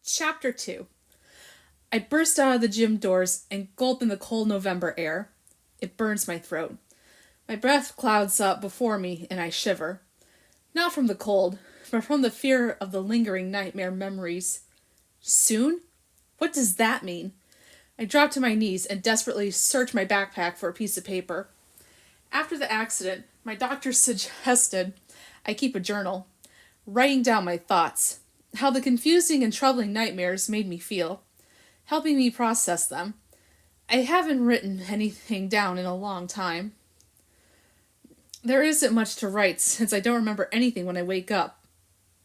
Chapter 2. I burst out of the gym doors and gulp in the cold November air. It burns my throat. My breath clouds up before me and I shiver. Not from the cold, but from the fear of the lingering nightmare memories. Soon? What does that mean? I drop to my knees and desperately search my backpack for a piece of paper. After the accident, my doctor suggested I keep a journal, writing down my thoughts, how the confusing and troubling nightmares made me feel, helping me process them. I haven't written anything down in a long time. There isn't much to write since I don't remember anything when I wake up.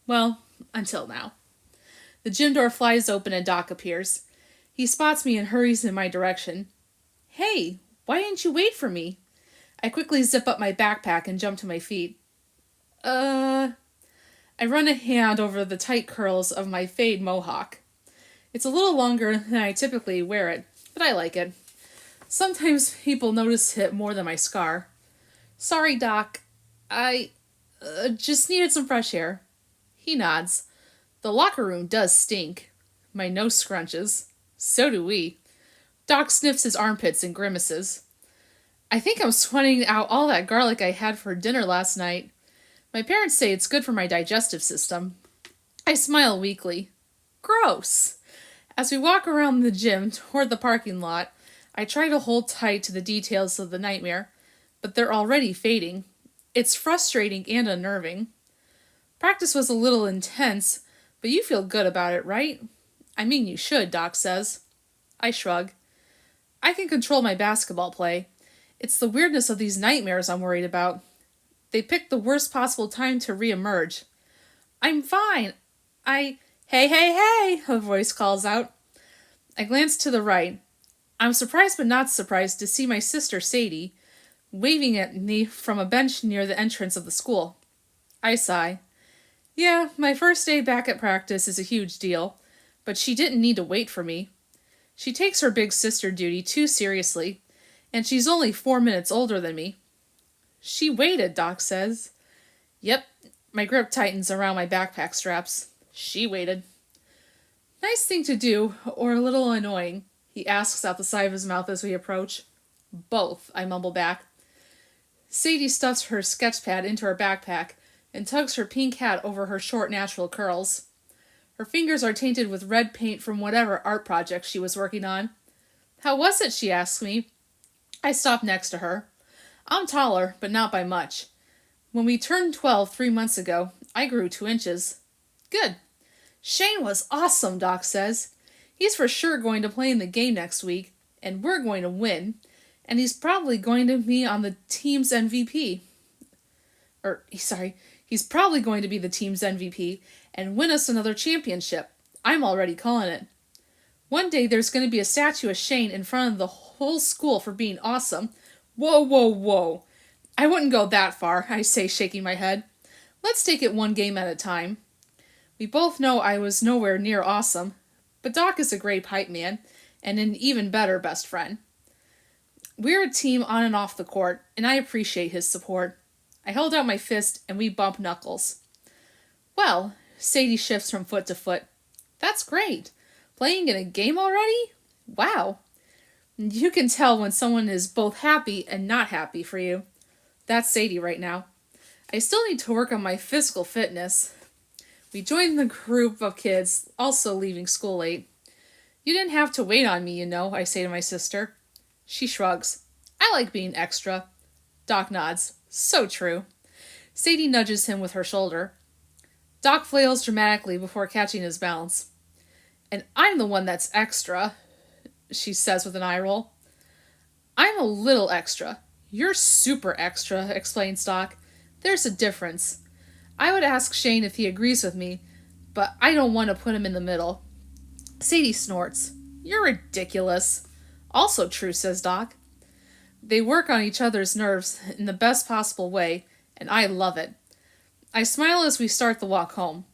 Well, until now. The gym door flies open and Doc appears. He spots me and hurries in my direction. Hey, why didn't you wait for me? I quickly zip up my backpack and jump to my feet. I run a hand over the tight curls of my fade mohawk. It's a little longer than I typically wear it, but I like it. Sometimes people notice it more than my scar. Sorry, Doc. I just needed some fresh air. He nods. The locker room does stink. My nose scrunches. So do we. Doc sniffs his armpits and grimaces. I think I'm sweating out all that garlic I had for dinner last night. My parents say it's good for my digestive system. I smile weakly. Gross. As we walk around the gym toward the parking lot, I try to hold tight to the details of the nightmare, but they're already fading. It's frustrating and unnerving. Practice was a little intense, but you feel good about it, right? I mean, you should, Doc says. I shrug. I can control my basketball play. It's the weirdness of these nightmares I'm worried about. They picked the worst possible time to reemerge. I'm fine. Hey, hey, hey, a voice calls out. I glance to the right. I'm surprised but not surprised to see my sister Sadie waving at me from a bench near the entrance of the school. I sigh. Yeah, my first day back at practice is a huge deal, but she didn't need to wait for me. She takes her big sister duty too seriously, and she's only 4 minutes older than me. She waited, Doc says. Yep, my grip tightens around my backpack straps. She waited. Nice thing to do, or a little annoying, he asks out the side of his mouth as we approach. Both, I mumble back. Sadie stuffs her sketch pad into her backpack and tugs her pink hat over her short natural curls. Her fingers are tainted with red paint from whatever art project she was working on. How was it, she asks me. I stop next to her. I'm taller, but not by much. When we turned 12 3 months ago, I grew 2 inches. Good. Shane was awesome, Doc says. He's for sure going to play in the game next week, and we're going to win. And he's probably going to be on the team's MVP. He's probably going to be the team's MVP and win us another championship. I'm already calling it. One day there's going to be a statue of Shane in front of the whole school for being awesome. Whoa, whoa, whoa. I wouldn't go that far, I say, shaking my head. Let's take it one game at a time. We both know I was nowhere near awesome, but Doc is a great hype man and an even better best friend. We're a team on and off the court, and I appreciate his support. I hold out my fist and we bump knuckles. Well, Sadie shifts from foot to foot. That's great. Playing in a game already? Wow. You can tell when someone is both happy and not happy for you. That's Sadie right now. I still need to work on my physical fitness. We joined the group of kids, also leaving school late. You didn't have to wait on me, you know, I say to my sister. She shrugs. I like being extra. Doc nods. So true. Sadie nudges him with her shoulder. Doc flails dramatically before catching his balance. And I'm the one that's extra, she says with an eye roll. I'm a little extra. You're super extra, explains Doc. There's a difference. I would ask Shane if he agrees with me, but I don't want to put him in the middle. Sadie snorts. You're ridiculous. Also true, says Doc. They work on each other's nerves in the best possible way, and I love it. I smile as we start the walk home.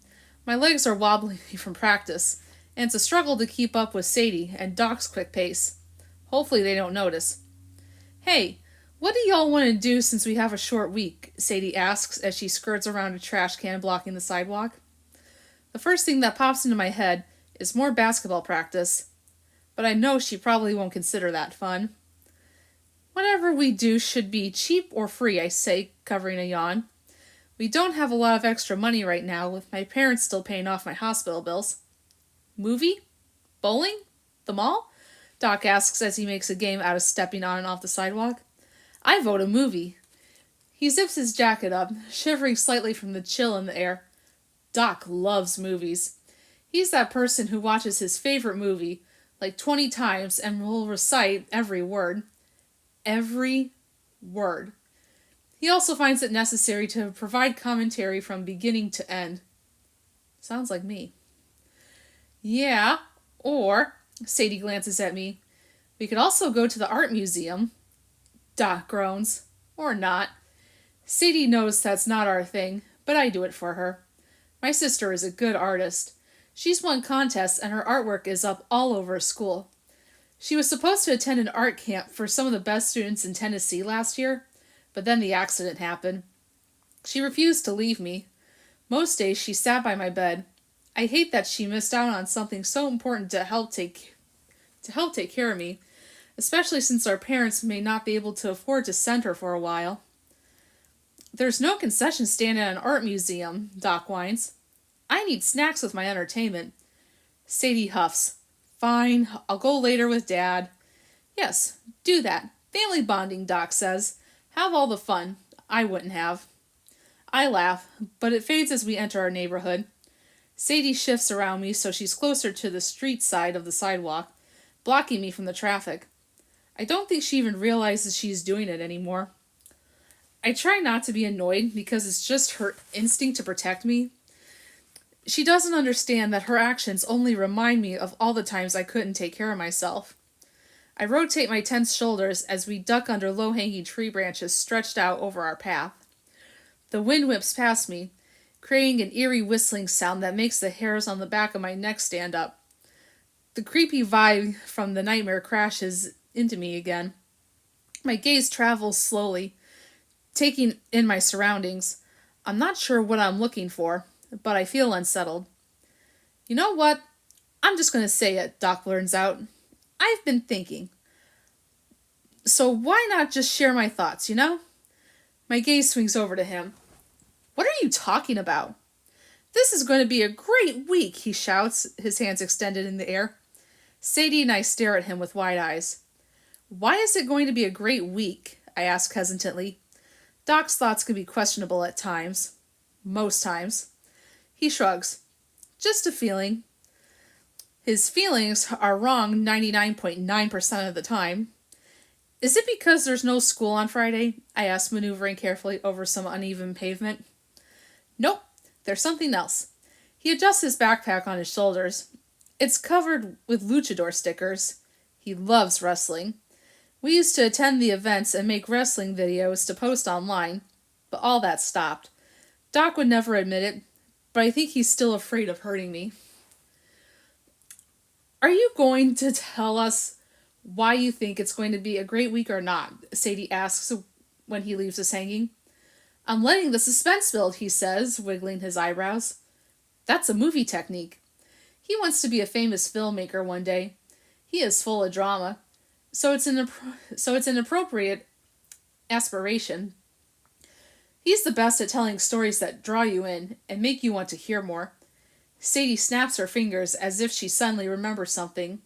My legs are wobbly from practice, and it's a struggle to keep up with Sadie and Doc's quick pace. Hopefully they don't notice. Hey, what do y'all want to do since we have a short week? Sadie asks as she skirts around a trash can blocking the sidewalk. The first thing that pops into my head is more basketball practice, but I know she probably won't consider that fun. Whatever we do should be cheap or free, I say, covering a yawn. We don't have a lot of extra money right now, with my parents still paying off my hospital bills. Movie? Bowling? The mall? Doc asks as he makes a game out of stepping on and off the sidewalk. I vote a movie. He zips his jacket up, shivering slightly from the chill in the air. Doc loves movies. He's that person who watches his favorite movie like 20 times and will recite every word. Every word. He also finds it necessary to provide commentary from beginning to end. Sounds like me. Yeah, or, Sadie glances at me, we could also go to the art museum. Doc groans. Or not. Sadie knows that's not our thing, but I do it for her. My sister is a good artist. She's won contests and her artwork is up all over school. She was supposed to attend an art camp for some of the best students in Tennessee last year, but then the accident happened. She refused to leave me. Most days she sat by my bed. I hate that she missed out on something so important to help take care of me, especially since our parents may not be able to afford to send her for a while. There's no concession stand at an art museum, Doc whines. I need snacks with my entertainment. Sadie huffs. Fine, I'll go later with Dad. Yes, do that. Family bonding, Doc says. Have all the fun. I wouldn't have. I laugh, but it fades as we enter our neighborhood. Sadie shifts around me so she's closer to the street side of the sidewalk, blocking me from the traffic. I don't think she even realizes she's doing it anymore. I try not to be annoyed because it's just her instinct to protect me. She doesn't understand that her actions only remind me of all the times I couldn't take care of myself. I rotate my tense shoulders as we duck under low-hanging tree branches stretched out over our path. The wind whips past me, creating an eerie whistling sound that makes the hairs on the back of my neck stand up. The creepy vibe from the nightmare crashes into me again. My gaze travels slowly, taking in my surroundings. I'm not sure what I'm looking for, but I feel unsettled. You know what? I'm just going to say it, Doc blurts out. I've been thinking. So why not just share my thoughts, you know? My gaze swings over to him. What are you talking about? This is going to be a great week, he shouts, his hands extended in the air. Sadie and I stare at him with wide eyes. Why is it going to be a great week? I ask hesitantly. Doc's thoughts can be questionable at times. Most times. He shrugs. Just a feeling. His feelings are wrong 99.9% of the time. Is it because there's no school on Friday? I ask, maneuvering carefully over some uneven pavement. Nope, there's something else. He adjusts his backpack on his shoulders. It's covered with luchador stickers. He loves wrestling. We used to attend the events and make wrestling videos to post online, but all that stopped. Doc would never admit it, but I think he's still afraid of hurting me. Are you going to tell us why you think it's going to be a great week or not? Sadie asks when he leaves us hanging. I'm letting the suspense build, he says, wiggling his eyebrows. That's a movie technique. He wants to be a famous filmmaker one day. He is full of drama. So it's an appropriate aspiration. He's the best at telling stories that draw you in and make you want to hear more. Sadie snaps her fingers as if she suddenly remembers something.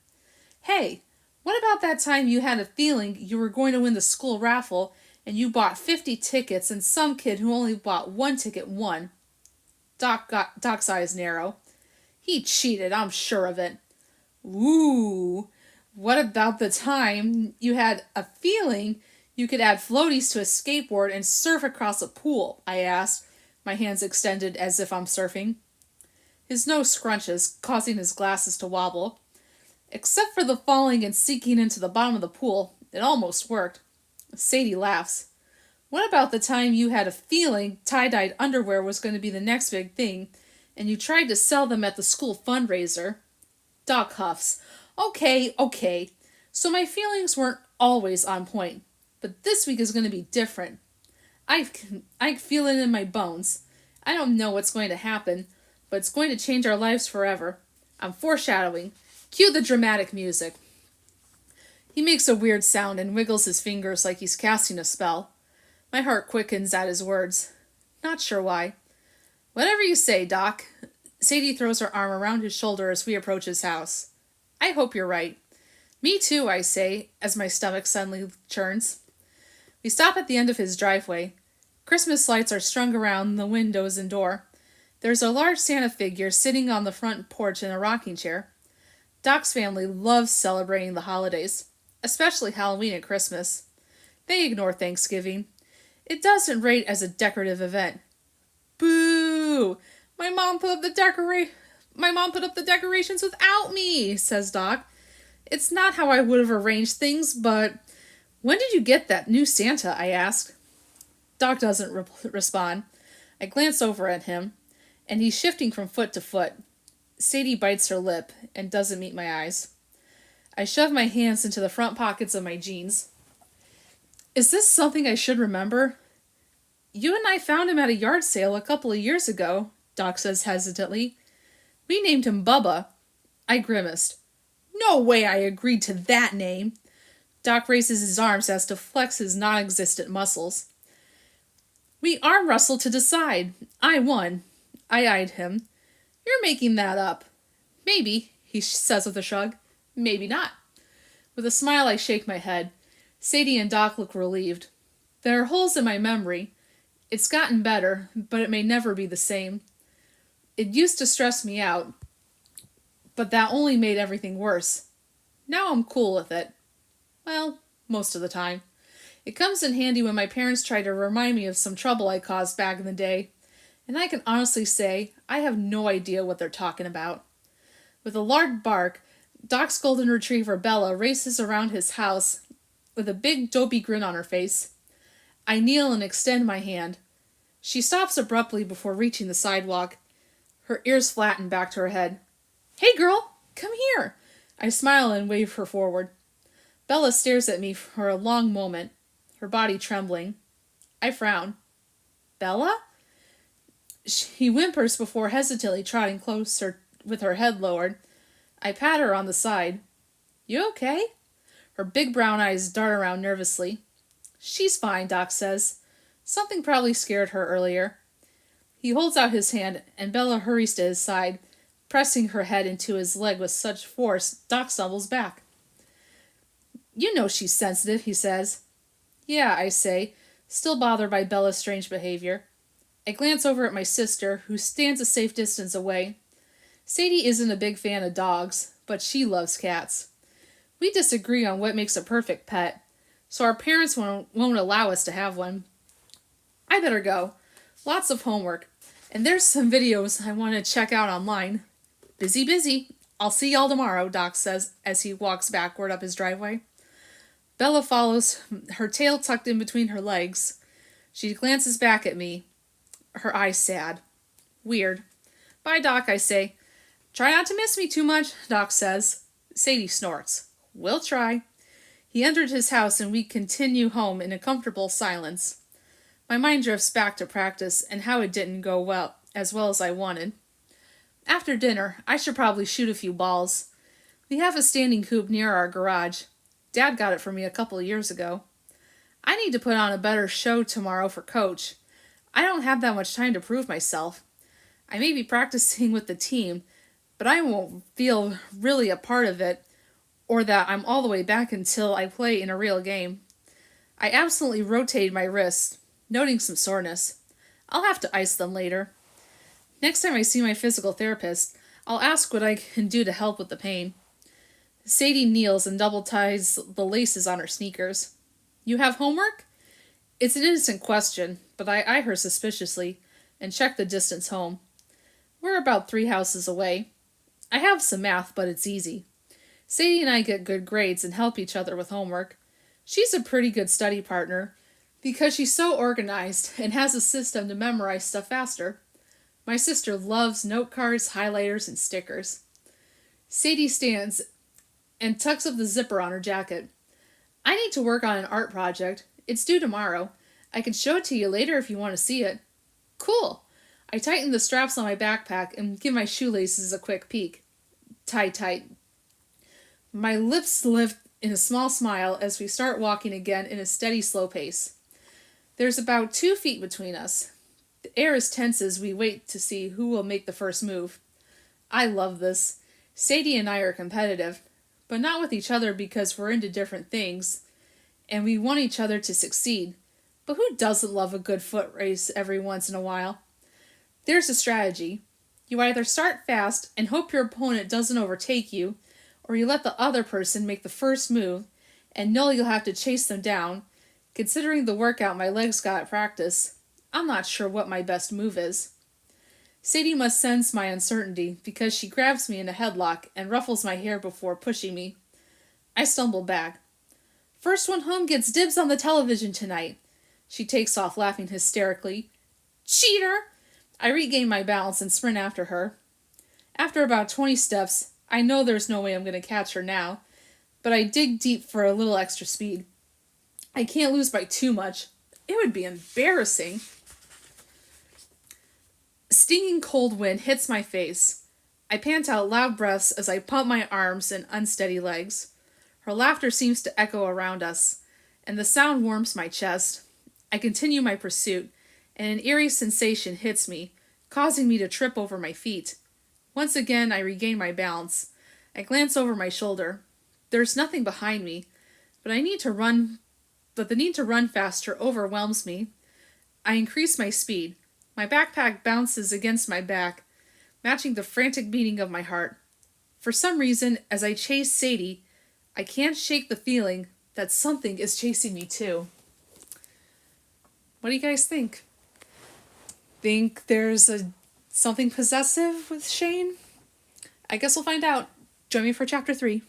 Hey, what about that time you had a feeling you were going to win the school raffle and you bought 50 tickets and some kid who only bought one ticket won? Doc's eyes narrow. He cheated, I'm sure of it. Ooh, what about the time you had a feeling you could add floaties to a skateboard and surf across a pool? I asked, my hands extended as if I'm surfing. His nose scrunches, causing his glasses to wobble. Except for the falling and sinking into the bottom of the pool, it almost worked. Sadie laughs. What about the time you had a feeling tie-dyed underwear was going to be the next big thing, and you tried to sell them at the school fundraiser? Doc huffs. Okay. So my feelings weren't always on point, but this week is going to be different. I feel it in my bones. I don't know what's going to happen, but it's going to change our lives forever. I'm foreshadowing. Cue the dramatic music. He makes a weird sound and wiggles his fingers like he's casting a spell. My heart quickens at his words. Not sure why. Whatever you say, Doc. Sadie throws her arm around his shoulder as we approach his house. I hope you're right. Me too, I say, as my stomach suddenly churns. We stop at the end of his driveway. Christmas lights are strung around the windows and door. There's a large Santa figure sitting on the front porch in a rocking chair. Doc's family loves celebrating the holidays, especially Halloween and Christmas. They ignore Thanksgiving. It doesn't rate as a decorative event. Boo! My mom put up the decorations without me, says Doc. It's not how I would have arranged things, but when did you get that new Santa? I asked. Doc doesn't respond. I glance over at him, and he's shifting from foot to foot. Sadie bites her lip and doesn't meet my eyes. I shove my hands into the front pockets of my jeans. Is this something I should remember? You and I found him at a yard sale a couple of years ago, Doc says hesitantly. We named him Bubba. I grimaced. No way I agreed to that name. Doc raises his arms as to flex his non-existent muscles. We arm wrestled to decide. I won. I eyed him. You're making that up. Maybe, he says with a shrug. Maybe not. With a smile, I shake my head. Sadie and Doc look relieved. There are holes in my memory. It's gotten better, but it may never be the same. It used to stress me out, but that only made everything worse. Now I'm cool with it. Well, most of the time. It comes in handy when my parents try to remind me of some trouble I caused back in the day, and I can honestly say I have no idea what they're talking about. With a loud bark, Doc's golden retriever Bella races around his house with a big dopey grin on her face. I kneel and extend my hand. She stops abruptly before reaching the sidewalk. Her ears flatten back to her head. Hey girl, come here! I smile and wave her forward. Bella stares at me for a long moment, her body trembling. I frown. Bella? She whimpers before hesitantly trotting closer with her head lowered. I pat her on the side. You okay? Her big brown eyes dart around nervously. She's fine, Doc says. Something probably scared her earlier. He holds out his hand, and Bella hurries to his side, pressing her head into his leg with such force Doc stumbles back. You know she's sensitive, he says. Yeah, I say, still bothered by Bella's strange behavior. I glance over at my sister, who stands a safe distance away. Sadie isn't a big fan of dogs, but she loves cats. We disagree on what makes a perfect pet, so our parents won't allow us to have one. I better go. Lots of homework, and there's some videos I want to check out online. Busy. I'll see y'all tomorrow, Doc says as he walks backward up his driveway. Bella follows, her tail tucked in between her legs. She glances back at me, her eyes sad. Weird. Bye, Doc, I say. Try not to miss me too much, Doc says. Sadie snorts. We'll try. He entered his house and we continue home in a comfortable silence. My mind drifts back to practice and how it didn't go as well as I wanted. After dinner, I should probably shoot a few balls. We have a standing hoop near our garage. Dad got it for me a couple of years ago. I need to put on a better show tomorrow for Coach. I don't have that much time to prove myself. I may be practicing with the team, but I won't feel really a part of it, or that I'm all the way back until I play in a real game. I absently rotated my wrists, noting some soreness. I'll have to ice them later. Next time I see my physical therapist, I'll ask what I can do to help with the pain. Sadie kneels and double ties the laces on her sneakers. You have homework? It's an innocent question, but I eye her suspiciously and check the distance home. We're about 3 houses away. I have some math, but it's easy. Sadie and I get good grades and help each other with homework. She's a pretty good study partner because she's so organized and has a system to memorize stuff faster. My sister loves note cards, highlighters, and stickers. Sadie stands and tucks up the zipper on her jacket. I need to work on an art project. It's due tomorrow. I can show it to you later if you want to see it. Cool. I tighten the straps on my backpack and give my shoelaces a quick peek. tie tight. My lips lift in a small smile as we start walking again in a steady, slow pace. There's about 2 feet between us. The air is tense as we wait to see who will make the first move. I love this. Sadie and I are competitive, but not with each other because we're into different things, and we want each other to succeed. But who doesn't love a good foot race every once in a while? There's a strategy. You either start fast and hope your opponent doesn't overtake you, or you let the other person make the first move and know you'll have to chase them down. Considering the workout my legs got at practice, I'm not sure what my best move is. Sadie must sense my uncertainty because she grabs me in a headlock and ruffles my hair before pushing me. I stumble back. First one home gets dibs on the television tonight. She takes off laughing hysterically. Cheater! I regain my balance and sprint after her. After about 20 steps, I know there's no way I'm going to catch her now, but I dig deep for a little extra speed. I can't lose by too much. It would be embarrassing. A stinging cold wind hits my face. I pant out loud breaths as I pump my arms and unsteady legs. Her laughter seems to echo around us, and the sound warms my chest. I continue my pursuit, and an eerie sensation hits me, causing me to trip over my feet. Once again, I regain my balance. I glance over my shoulder. There's nothing behind me, but the need to run faster overwhelms me. I increase my speed. My backpack bounces against my back, matching the frantic beating of my heart. For some reason, as I chase Sadie, I can't shake the feeling that something is chasing me too. What do you guys think? Think there's something possessive with Shane? I guess we'll find out. Join me for chapter 3.